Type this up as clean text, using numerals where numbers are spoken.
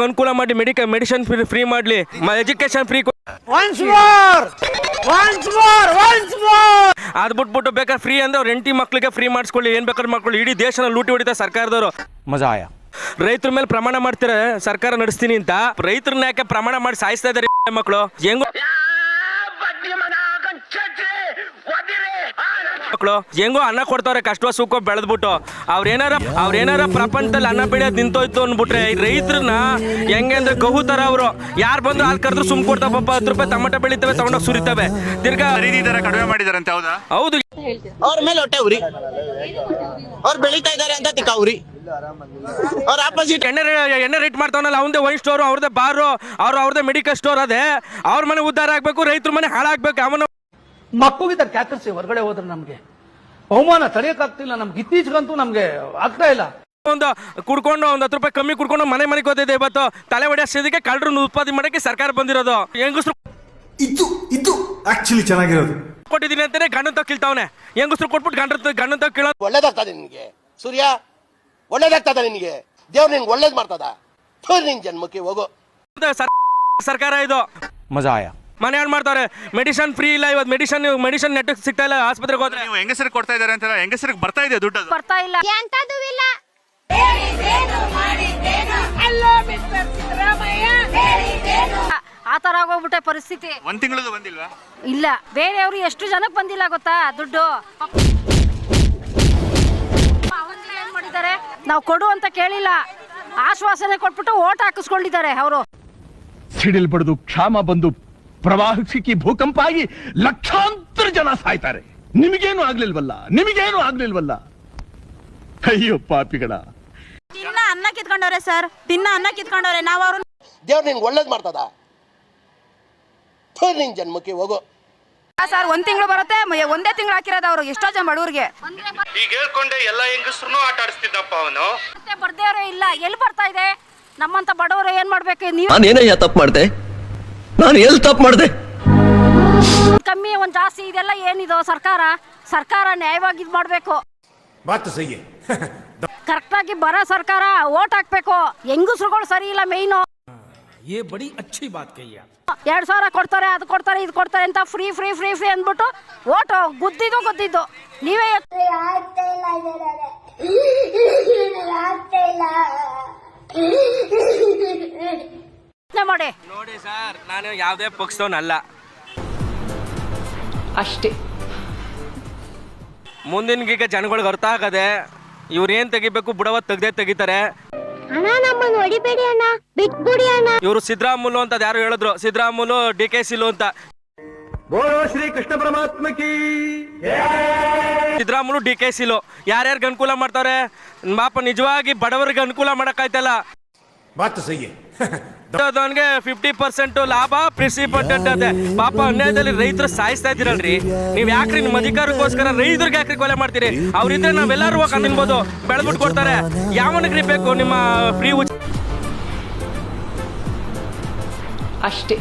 ಅನುಕೂಲ ಮಾಡಿ medicine free ಮಾಡಲಿ, ಎಜುಕೇಶನ್ ಫ್ರೀ. ಅದ್ ಬಿಟ್ಬಿಟ್ಟು ಬೇಕಾದ್ರೆ ಫ್ರೀ ಅಂದ್ರೆ ಅವ್ರ ಹೆಂಡತಿ ಮಕ್ಳಿಗೆ ಫ್ರೀ ಮಾಡಿಸ್ಕೊಳ್ಳಿ, ಏನ್ ಬೇಕಾದ್ರೆ ಮಾಡ್ಕೊಳ್ಳಿ. ಇಡೀ ದೇಶನ ಲೂಟಿ ಹೊಡಿತಾರೆ ಸರ್ಕಾರದವರು. ಮಜಾ ಆಯ. ರೈತರ ಮೇಲೆ ಪ್ರಮಾಣ ಮಾಡ್ತಾರೆ ಸರ್ಕಾರ ನಡೆಸ್ತೀನಿ ಅಂತ, ರೈತರನ್ನ ಯಾಕೆ ಪ್ರಮಾಣ ಮಾಡಿ ಸಾಯಿಸ್ತಾ ಇದಾರೆ ಮಕ್ಕಳು? ಹೆಂಗೋ ಅನ್ನ ಕೊಡ್ತಾವ್ರೆ ಕಷ್ಟ ಸುಖ ಬೆಳೆದ್ಬಿಟ್ಟು. ಅವ್ರೇನಾರ ಪ್ರಪಂಚದಲ್ಲಿ ಅನ್ನ ಬೆಳೆಯೋದು ನಿಂತೋಯ್ತು ಅಂದ್ಬಿಟ್ರೆ ರೈತರನ್ನ ಹೆಂಗೆ ಅಂದ್ರೆ ಗಹು ತರ ಅವರು ಯಾರು ಬಂದು ಅಲ್ಲಿ ಕರೆದ್ರು ಸುಮ್ ಕೊಡ್ತಾವ. 10 ರೂಪಾಯಿ ಟೊಮೆಟೊ ಬೆಳಿತವೆ, ತಗೊಂಡೋಗಿ ಸುರಿತವೆ. ತಿರ್ಗಾ ಕಡಿಮೆ ಮಾಡಿದಾರಂತೆ. ಹೌದು, ಅವ್ರ ಮೇಲೆ ಹೊಟ್ಟೆ ಉರಿ, ಅವ್ರು ಬೆಳಿತಾ ಇದಾರೆ ಅಂತ ತಿಕ್ಕ ಉರಿ. ಅವ್ರ ಆಪೋಸಿಟ್ ಎಣ್ಣೆ ರೇಟ್ ಮಾಡ್ತಾವನಲ್ಲ, ಅವಂದೇ ವೈನ್ ಸ್ಟೋರ್, ಅವ್ರದೇ ಬಾರು, ಅವ್ರದೇ ಮೆಡಿಕಲ್ ಸ್ಟೋರ್. ಅದೇ ಅವ್ರ ಮನೆ ಉದ್ಧಾರ ಆಗ್ಬೇಕು, ರೈತರ ಮನೆ ಹಾಳಾಗ್ಬೇಕು. ಅವನು ಮಕ್ಕಳಿಗೆ ಕ್ಯಾಕರ್ಸಿ ಹೊರಗಡೆ ಹೋದ್ರೆ ನಮ್ಗೆ ಅವಮಾನ ತಡೆಯಕ್ಕಾಗ್ತಿಲ್ಲ. ನಮ್ಗೆ ಇತ್ತೀಚೆಗಂತೂ ನಮ್ಗೆ ಆಗ್ತಾ ಇಲ್ಲ. ಒಂದು ಕುಡ್ಕೊಂಡು 10 ರೂಪಾಯಿ ಕಮ್ಮಿ ಕುಡ್ಕೊಂಡು ಮನೆ ಹೋಗ್ತಿದೆ. ಇವತ್ತು ತಲೆ ಹೊಡೆಯೋದಕ್ಕೆ ಕಳ್ಳರನ್ನು ಉತ್ಪಾದನೆ ಮಾಡಕ್ಕೆ ಸರ್ಕಾರ ಬಂದಿರೋದು. ಹೆಂಗಸ್ರು ಇದು ಆಕ್ಚುಲಿ ಚೆನ್ನಾಗಿರೋದು. ಕೊಟ್ಟಿದ್ದೀನಿ ಅಂತಾನೆ ಗಂಡಂತ ಕೀಳ್ತಾವನೆ. ಹೆಂಗಸ್ರು ಕೊಟ್ಬಿಟ್ಟು ಗಂಡಂತ ಕೀಳ. ಒಳ್ಳೇದಾಗ್ತದೆ ನಿನ್ಗೆ ಸೂರ್ಯ, ಒಳ್ಳೇದಾಗ್ತದ ನಿನ್ಗೆ. ದೇವ್ರು ನಿನ್ಗೆ ಒಳ್ಳೇದ್ ಮಾಡ್ತದ. ನಿನ್ ಜನ್ಮಕ್ಕೆ ಹೋಗೋ ಸರ್ಕಾರ ಇದು. ಮಜಾ ಆಯ. ಮನೆ ಹಾಳು ಮಾಡ್ತಾರೆ. ಮೆಡಿಸಿನ್ ಫ್ರೀ ಇಲ್ಲ. ಇವತ್ತು ಮೆಡಿಸಿನ್ ನೆಟ್ ಸಿಗ್ತಾ ಇಲ್ಲ. ಆಸ್ಪತ್ರೆಗೆ ಹೋದ್ರೆ ನೀವು ಹೆಂಗಸರಿಗೆ ಕೊಡ್ತಾ ಇದಾರೆ ಅಂತ, ಹೆಂಗಸರಿಗೆ ಬರ್ತಾ ಇದೆ ದುಡ್ಡು, ಬರ್ತಾ ಇಲ್ಲ. ಎಂತದೂ ಇಲ್ಲ. ಆ ತರ ಆಗೋಗ್ಬಿಟ್ಟೆ ಪರಿಸ್ಥಿತಿ. 1 ತಿಂಗಳದು ಬಂದಿಲ್ವಾ? ಇಲ್ಲ, ಬೇರೆಯವರು ಎಷ್ಟು ಜನಕ್ಕೆ ಬಂದಿಲ್ಲ ಗೊತ್ತಾ ದುಡ್ಡು. ಏನ್ ಮಾಡಿದ್ದಾರೆ, ನಾವು ಕೊಡು ಅಂತ ಕೇಳಿಲ್ಲ, ಆಶ್ವಾಸನೆ ಕೊಟ್ಬಿಟ್ಟು ಓಟ್ ಹಾಕಿಸ್ಕೊಂಡಿದ್ದಾರೆ ಅವರು. ಸಿಡಿಲ್ ಬಡಿದು ಕ್ಷಾಮ ಬಂದು ಪ್ರವಾಹ ಸಿಕ್ಕಿ ಭೂಕಂಪ ಆಗಿ ಲಕ್ಷಾಂತರ ಜನ ಸಾಯ್ತಾರೆ. ನಿಮಗೇನು ಆಗ್ಲಿಲ್ವಲ್ಲ. ಅಯ್ಯೋ ಪಾಪಿಗಳ. ದಿನ ಅನ್ನ ಕಿತ್ಕೊಂಡವ್ರೆ ಸರ್, ದಿನ ಅನ್ನ ಕಿತ್ಕೊಂಡವ್ರೆ. ನಾವು ಅವ್ರು ದೇವ್ರು ನಿನ್ಗೆ ಒಳ್ಳೇದ್ ಮಾಡ್ತದ. ನಿನ್ ಜನ್ಮಕ್ಕೆ ಹೋಗೋ ಸರ್. 1 ತಿಂಗಳು ಬರುತ್ತೆ, ಒಂದೇ ತಿಂಗಳು ಹಾಕಿರೋದು ಅವರು ಎಷ್ಟೋ ಜನ ಬಡವ್ರಿಗೆ. ಈಗ ಹೇಳ್ಕೊಂಡೆ ಎಲ್ಲ ಹೆಂಗಸ್ರು ಆಟ ಆಡಿಸ್ತಿದ್ದಪ್ಪ ಅವನು. ಬರ್ದೇವ್ರೆ ಇಲ್ಲ, ಎಲ್ಲಿ ಬರ್ತಾ ಇದೆ? ನಮ್ಮಂತ ಬಡವರು ಏನ್ ಮಾಡ್ಬೇಕು? ನೀವು ನಾನೇನಯ್ಯ ತಪ್ಪು ಮಾಡ್ದೆ? ನಾನು ಎಲ್ಲಿ ತಪ್ಪು ಮಾಡ್ದೆ? ಕಮ್ಮಿ ಒಂದ್ ಜಾಸ್ತಿ ಇದೆಲ್ಲ ಏನಿದು? ಸರ್ಕಾರ ನ್ಯಾಯವಾಗಿ ಇದ್ ಮಾಡ್ಬೇಕು. ಕರೆಕ್ಟ್ ಆಗಿ ಬರೋ ಸರ್ಕಾರ ಓಟ್ ಹಾಕ್ಬೇಕು. ಹೆಂಗಸ್ರುಗಳು ಸರಿ ಇಲ್ಲ ಮೇಯ್ನು. 2,000 ಕೊಡ್ತಾರೆ, ಅದು ಕೊಡ್ತಾರೆ, ಇದು ಕೊಡ್ತಾರೆ ಅಂತ ಫ್ರೀ ಅಂದ್ಬಿಟ್ಟು ಓಟ್ ಗುದ್ದಿದ್ದು ನೀವೇ ಮಾಡಿ. ನೋಡಿ ಸರ್, ನಾನು ಯಾವುದೇ ಪಕ್ಷದವನಲ್ಲ ಅಷ್ಟೇ. ಮುಂದಿನ ಜನಗಳಿಗೆ ಅರ್ಥ ಆಗದೆ ಇವ್ರೇನ್ ತೆಗಿಬೇಕು ಬುಡವ ತೆಗಿತಾರೆ. ಇವರು ಸಿದ್ದರಾಮುಲು ಅಂತ ಯಾರು ಹೇಳಿದ್ರು, ಸಿದ್ದರಾಮುಲು DKCಲು ಅಂತ. ಶ್ರೀ ಕೃಷ್ಣ ಪರಮಾತ್ಮಕಿ. ಸಿದ್ದರಾಮುಲು DKCಲು ಯಾರ್ಯಾರಿಗೆ ಅನುಕೂಲ ಮಾಡ್ತಾರೆ ಪಾಪ? ನಿಜವಾಗಿ ಬಡವರಿಗೆ ಅನುಕೂಲ ಮಾಡಕ್ಕಾಯ್ತಲ್ಲ. ಅವನಿಗೆ 50% ಲಾಭ, 50% ಅದೇ ಪಾಪ. ಅನ್ಯಾಯದಲ್ಲಿ ರೈತರು ಸಾಯಿಸ್ತಾ ಇದ್ದೀರಲ್ರಿ. ನೀವ್ ಯಾಕ್ರಿ ನಿಮ್ಮ ಅಧಿಕಾರಕ್ಕೋಸ್ಕರ ರೈತರಿಗೆ ಯಾಕ್ರಿ ಕೊಲೆ ಮಾಡ್ತೀರಿ? ಅವ್ರಿದ್ರೆ ನಾವೆಲ್ಲರೂ ಹೋಗಿ ತಿನ್ಬೋದು, ಬೆಳೆದ್ಬಿಟ್ಟು ಕೊಡ್ತಾರೆ. ಯಾವನಿಗ್ರಿ ಬೇಕು ನಿಮ್ಮ ಫ್ರೀ? ಅಷ್ಟೇ.